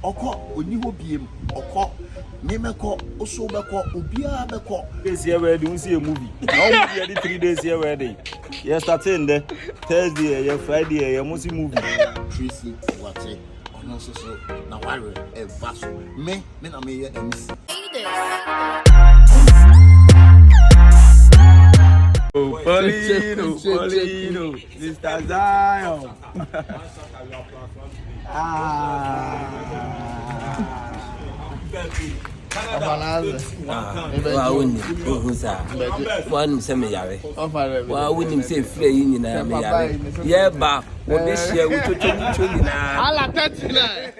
Oko, Oniho Bim, Oko, Nemeko, Osobeko, Ubia Beko. This year we don't see a movie. Now we 3 days here where they. Yes, Saturday, Thursday, Friday, a movie. Tracey Boakye. No so now worry a vaso me na me MC Polino Mr. Zion One semi yare. Well, we didn't say free in yeah, but this year we took Ala 39.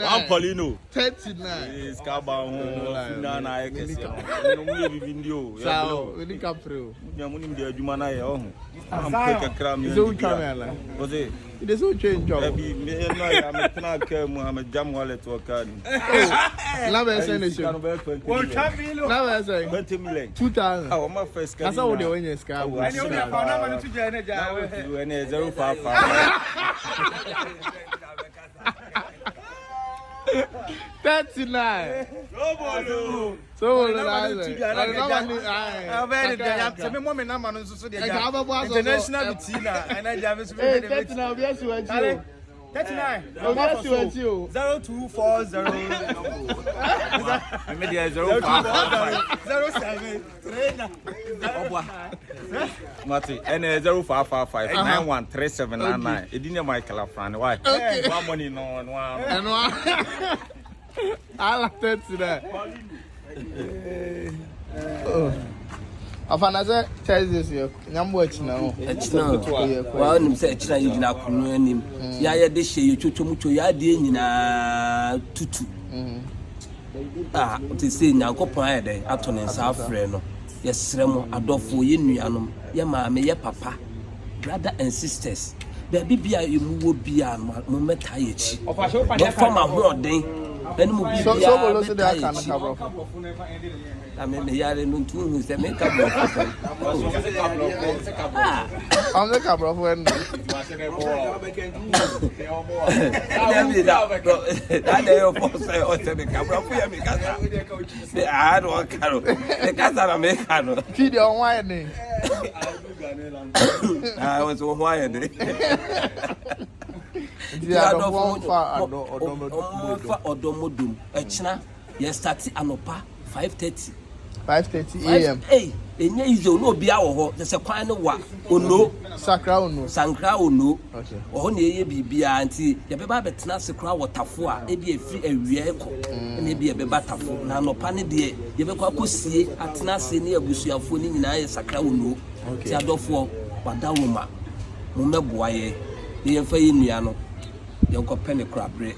I'm Polino 39. is Cabao Nana video. So, we didn't come through. Yamunim Jumana. I'm like a cram. Was it? It is all change. I'm a Mohammed Jam wallet to a card. Never say 20 million. 2000. Oh, my first car. That's how they win your scar. I know you found to join a 055. 39. So, international Tina and I have 39. 0240 Mati, and 0555 913799. It didn't Michael Fran. Why? One money no one. And one. I like 39. Afanaze Thursdays yo nyambo achina ho wa nim se achina yina kunu anim ya ya de hye yetwotwomucho ya de nyina tutu te se nyankopon ayede ato ne nsa afre no yesremo adofo ye nuanom ye maame ye papa brother and sisters baby bia yemuwo bia mo meta ye chi no form ahoden enu mu bia Soobolo se de aka na kabro I mean, the yard and two who make up. I'm the cabro when That day of course, I ought to make up for me. I had one carol. The Casa Americano. feed your wine. I was so wired. Odomodum. Echna, yes, started Anopa 5:30. 5:30 a.m. Hey, enye izo no bia wo ho se kwan ne wa ono Sakra ono. Okay. Oho na eye bibia anti ye beba betena sekra wotafo a e bi efiri awie ko na e bi e beba tafo na nopa ne de ye be kwa kosie atena se ne abusuafo ni nyina ye sakra ono ti adofo wadawoma mo meboa ye ye fa ye nua no ye nko pene krabre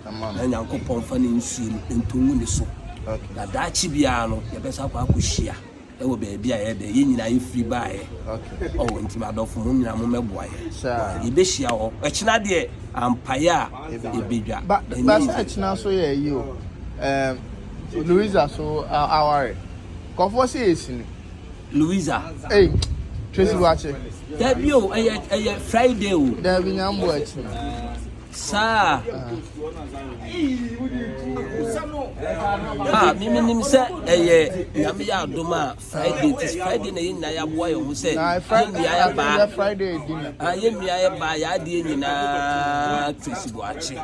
na nyankopon fa ne nsu ntongu ne so. Okay. Na dachi bia no ye besa kwa akuhia e wo be bia ye de ye nyina ye free baaye. Okay. O wonti madofo mo nyina mo meboa ye. Sure. Ye be hia ho. Echina de ampaya ebedwa. But echina so ye yi o. Louisa so our Kofo say esini. Louisa. Hey, Tracey Boakye. There be o eye Friday o. There be nyambo echina. Sa mimi nim se eye nyame ya adoma Friday this Friday na yina ya boy o se Friday ya ba Friday dinner ye mia ya ba ya de nyina Tracey Boakye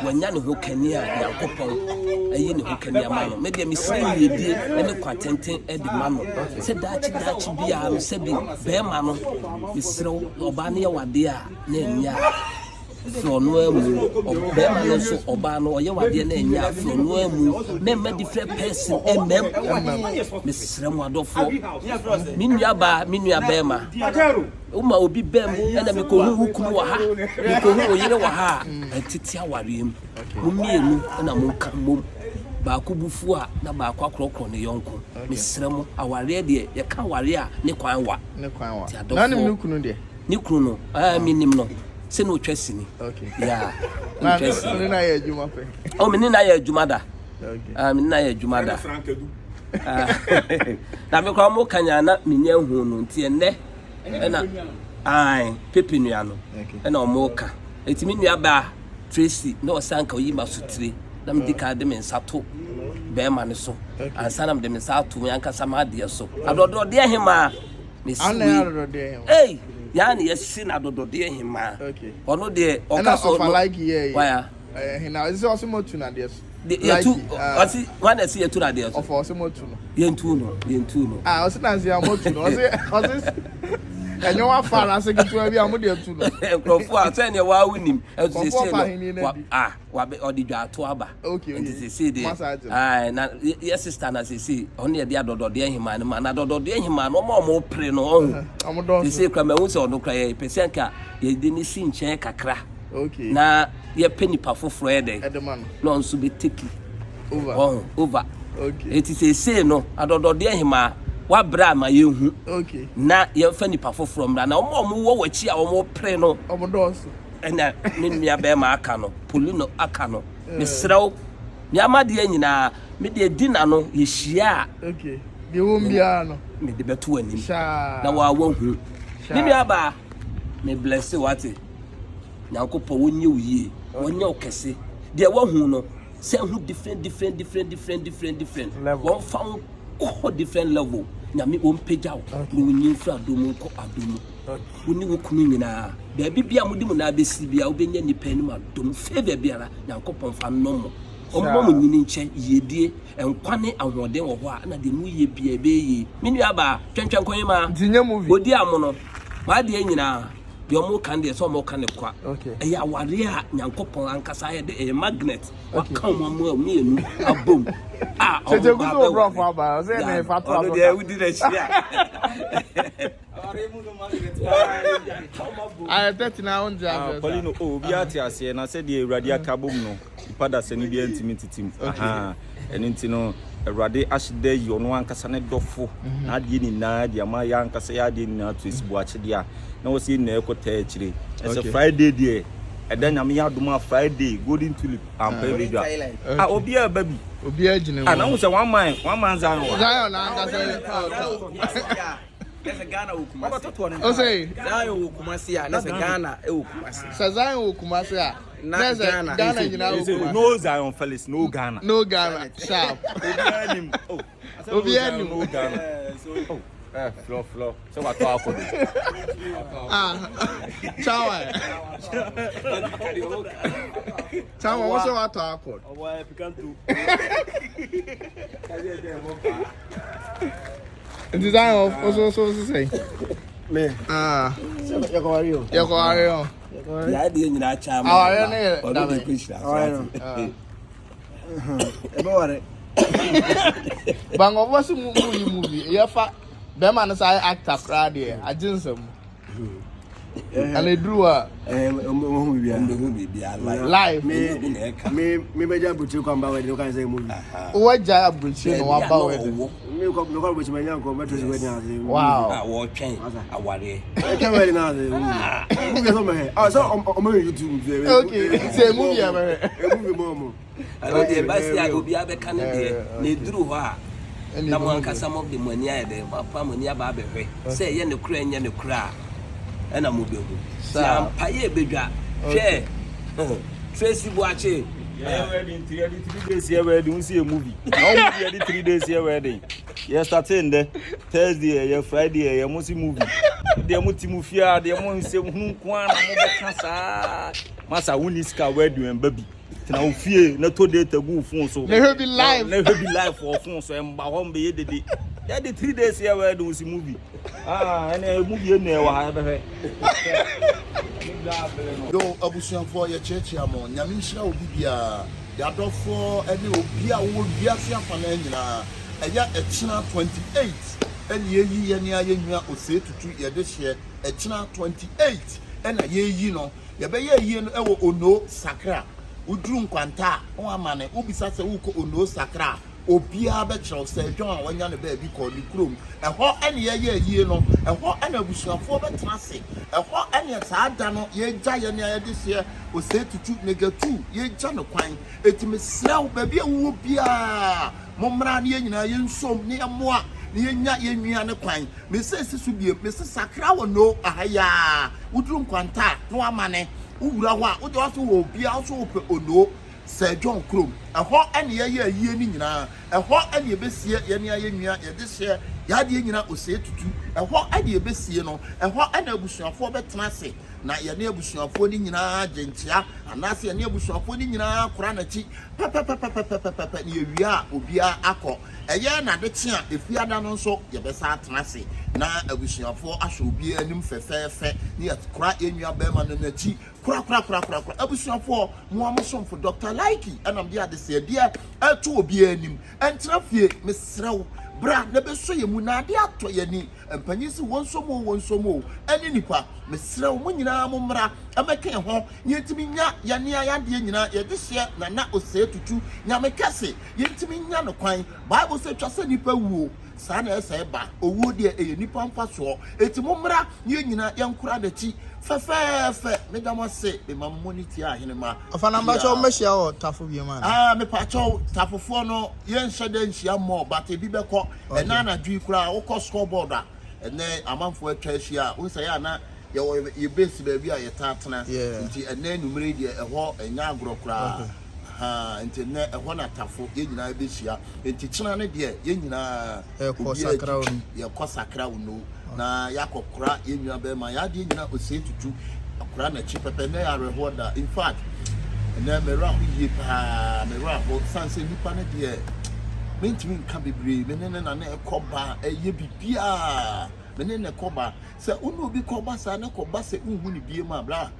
wanya ne ho kani a yakopon ayi ne ho kani ama no me de mi se ye die ne kwatenten e de ma no se dachi bia no se bi be ma no isrew oba ne ya wade a na enya so no emu obema no so oba no oye wade na enya so no emu me different person Mr. Adolfo minua bema uma obi bem na me ko hu kunu wa ha me ko hu oyire wa ha atiti awarem mu mienu na mu nka mom ba ko bufu a na ba ko akrokro ne yonko Mr. aware de ye ka aware a ne kwan wa na nim nu kunu de ni kunu no minim no se no twasini. Okay. Yeah. Na ye adwuma pe. O me ni na ye adwuma da. Okay. Me na ye adwuma da. Na me kwa mo kanya na me nya hu no nti enne. Na ai pepe nua no. Na o mo ka. Eti me nua ba Tracey no sanka yi masutire na me dika de me nsato be ma ne so ansa na me de me nsato yanka sama de so adodo de hema me si hey ya na yesi na adodo de hema ono de okaso no like here why now is also more tuna there ya tu ati wan esi ya tu na there of also more tuna yentu no also na say more tuna also enyo wa fara ase kitu bia mo de tu no enkrofo ase ne wa wunim e se no wa be odidwa ato aba nti se de na yes sister na se on ye dia dodo de hima ne ma na dodo de hima no mo pre no on se kra ma hu se ono kra ye pesen ka ye de ni si nchen kakra na ye penipa foforo ye de no nso be take over it se no adodo de hima wa bra ma yehu na ye fa nipa foforo mra na omo wo wachi a omo pre no omo doso ena ne nua be ma aka no poli no aka no me srew me amade nyina me de dina no ye hia de wo mbia no me de beto anim na wa hu ne nua ba me bless wate nyankopɔ wonye uye wonye okese de wa hu no se hu different one found different level nyame o mpejaw no nyin fra adomu ko adomu woni wo kunu nyina ba bibia mudi mu na besi bia wo benya nipa ni adomu favor biara nyankopɔn fa nomo ommo mu nyini nche yedie enkwane ahoden wo ho a na de mu ye bia be yi minu aba twentwen kon ma dinya movie odi amono ma de nyina de omo kan de so omo kan kwa ya ware a nyankopɔn ankasa ye de magnet wa kan mo enu abom Cheche kuzo bro for ba say na fa to ado de udi na chia I 30 na on dia Polino obi ati ase na se de Awurade akabom no ipada se ni bia ntimi titim eni ntino Awurade ashide yi ono ankasa ne dofo na ade ni na dia ma ya ankasa ya ade ni na Tracey Boakye dia na wo se na ekota akire ese Friday dia eda nyame ya doma Friday golden tulip ampa video obi a baby obi a gine na wo se one man Zion na ankasa That's a Ghana Ukumasi. O say Zion Ukumasi ya. That's a Ghana Ukumasi. Sa Zion Ukumasi ya. That's Ghana. Ghana nyina Ukumasi. No Zion fellas, no Ghana. No Ghana. Sharp. Obi anim. No Ghana. Flow. So what talk about? Chawa. Chawa, what's what talk about? Oh, why pecan too. Design of also say. Me. Yako Ario. ya de nyina cha ma Awa ne da me kwishira ebe ware bango was movie ya fa be man say actor crowd here ajinsam and they drew live me beja buchi kwamba we kan say movie waja buchi no wa ba we me ko buchi me nyanko meto si we nyaze wow wo twen aware e ka we na movie so me so o me YouTube okay say movie ya me movie momo alo de basi ya obi abeka ne de na duru ho a na mo anka some of the money ya de papa money aba abehwe say ye ne kura nya ne kura ena mo behu sa paye bedwa hwe Tracey Boakye wedding 3 days here wedding we see a movie no movie 3 days here wedding yes starting there Thursday yeah Friday yeah mo see movie dey mo timufia dey mo nse hu kwa na mo beka sa masa wuniska wedding en baby na ofie na to date gu fun so na be live for fun so emba ho mbe ye dede yeah the 3 days here wedding we see movie and movie na wa ha be do abusuafo ye cheche amo nyame nhira obi bia ya dofo ene obi a wo biase afana nyina eya echina 28 ene yeyi ye ne ayenwa ose tutu ye de hye echina 28 ena yeyi no ye be yeyi no ewo ono sakra uduru nkwanta o amane ubisa se uko ono sakra obia be kire se dwon a wanya ne ba bi ko ni krom eho ene ye yie no eho ene abusuafo be trase eho ene saada no ye gya ye ne ye de hye ose tutu negatu ye gya no kwan etime sraw ba bi awu bia momra ne nyina ye nsom ne amoa ne ye nya ye nwia ne kwan me se su biem me se sakra wo no ahaya uduru nkwanta no amane wura ho a wo de waso wo bia so wo pe ono Sir John Krom ɛhɔ ɛne yɛyɛ ayie ni nyinaa ɛhɔ ɛne yɛbesie yɛne ayɛ nua yɛde hyɛ yɛade nyina osee tutu ɛhɔ ɛne yɛbesie no ɛhɔ ɛne abusuafoɔ bɛtena ase na yɛne abusuafoɔ ni nyinaa gyentia anaasɛ yɛne abusuafoɔ ni nyinaa kora n'akyi pɛpɛpɛpɛpɛpɛpɛ ne yɛwia obia akɔ ɛyɛ na de tea efiada no nso yɛbɛsa atena ase na abusuafoɔ ahwɛ obi anim fɛfɛɛfɛ ne yɛkora yɛnua bɛrima no n'akyi kora abusuafoɔ mo amosomfo Dr. Laiki ɛnam de ade sɛ deɛ ɛto obi anim ɛntena fie mesrɛw bra na beso ye mu na ade ato ye ni empanyisi wonsomo ani nipa mesrɛ mo nyina mo mra ameke ho yentimi nya yane ayade nyina ye de hye na ose tutu nyame kase yentimi nya no kwan bible say twase nipa wuo saa na ese ba owuo de eye nipa mfa so eti mo mra ye nyina yankura dachi fefefe medamo se be mamoniti ahenema afana mba cho mehia o tafo bi ma me pa cho tafofo no ye nhede nhia mo but ebi beko ena na dwi kura wo ko scoreboard a ene amanfo atwa ahia wo se ya na ye base ba bi a ye tatena nti ena numere de eho enya agro kura nti ne eho na tafo ye nyina be hia nti kina ne de ye nyina ye ko sakra no na yakokura ye nyina be ma ya de nyina ose tutu akura na chi pepe ne ya rehoda in fact ena mera yi pa mera ho sanse nipa ne de mentimi nka bebre menene na ekoba eye bibia menene koba se unu obi koba sa na koba se unhu ni bie ma bla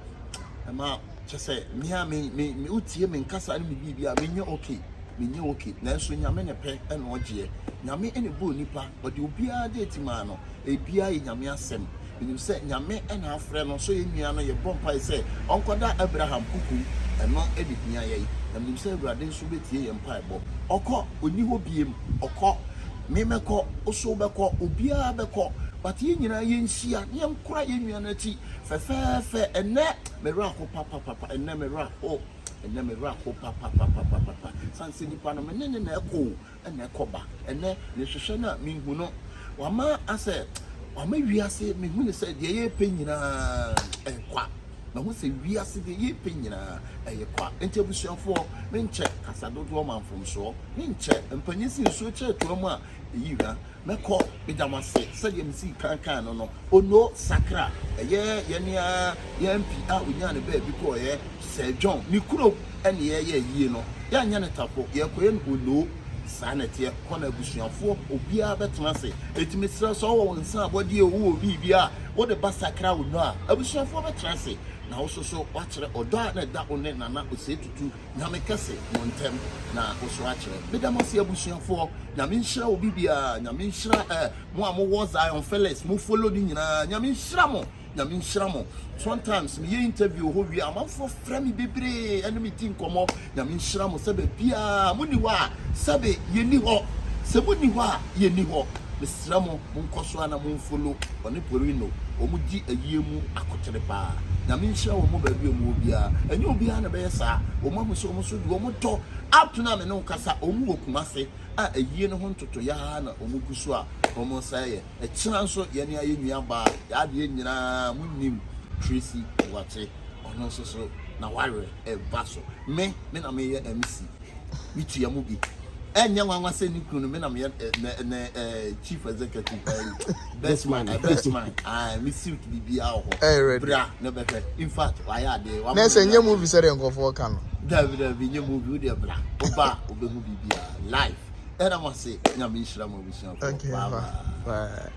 ma chese mia me utie me nkasa ni bibia menye okay na so nyame ne pe ene ogie nyame ene bo nipa odi obia de etima no ebia ye nyame asem menim se nyame ene afre no so ye nua no ye bompa se onkoda Abraham kuku eno edibia ye menim se Awurade nso betie ye mpa ebo okọ oni ho biem okọ memekọ oso bekọ obia bekọ but ye nyina ye nhia ne nkura ye nua na ti fefefe ene mera ho papa ene mera ho ene mera ho papa sanse nipa no menene na ekọ ene ekoba ene ne hwehwe na minhu no wama ase wama wiase minhu ne se de ye penyina ekwa na ho se wiase de ye penyina ekwa ente busuafo menche kasadodo manfom so menche empanyisi nso cheto mu a eyiwa meko bidamase se de msi kankan no ono sakra eye yenia yampi a onya ne ba bi ko ye Sir John ni kuro ene ye yie no ya nya ne tapo ye koye no ono sanete kona busuafo obia betena se etimesira so wo nsa abode ewu obi bia wo de basakra wo no a abusuafo betena se na wo so wakere odo na da one nana ose tutu nyame kese montem na wo so akere bedamase abusuafo nyame nhira obi bia nyame nhira mo amowo Zion Felix mo follow ni nyina nyame nhira mo sometimes me interview ho wi amanfo fra mi bebre ene mi tin komo nyame nhira mo sebe bia mo ni wa sebe ye ni ho se mo ni ho a ye ni ho mesra mo nkoso ana mo follow one porino omudi ayiemu akotere pa nyame nhira wo mo ba bi mo bia enye obia na be yesa wo mo so di wo mo to up to na me no kasa omu okumase a ayie no ho ntoto ya na omu guso a omo saye e kina nso ye ne aye nua ba ya de nyina munnim Tracey Boakye ono so na ware e baso me na me ye MC mitu ya mu bi enya nwanwa se ni kunu me na me chief executive best man me suit bibia ho bra na befe in fact why are they na se nye movie se de nkofo ka no David nye movie de bra oba obehu bibia live era mo se nyame nhira mo bi so bye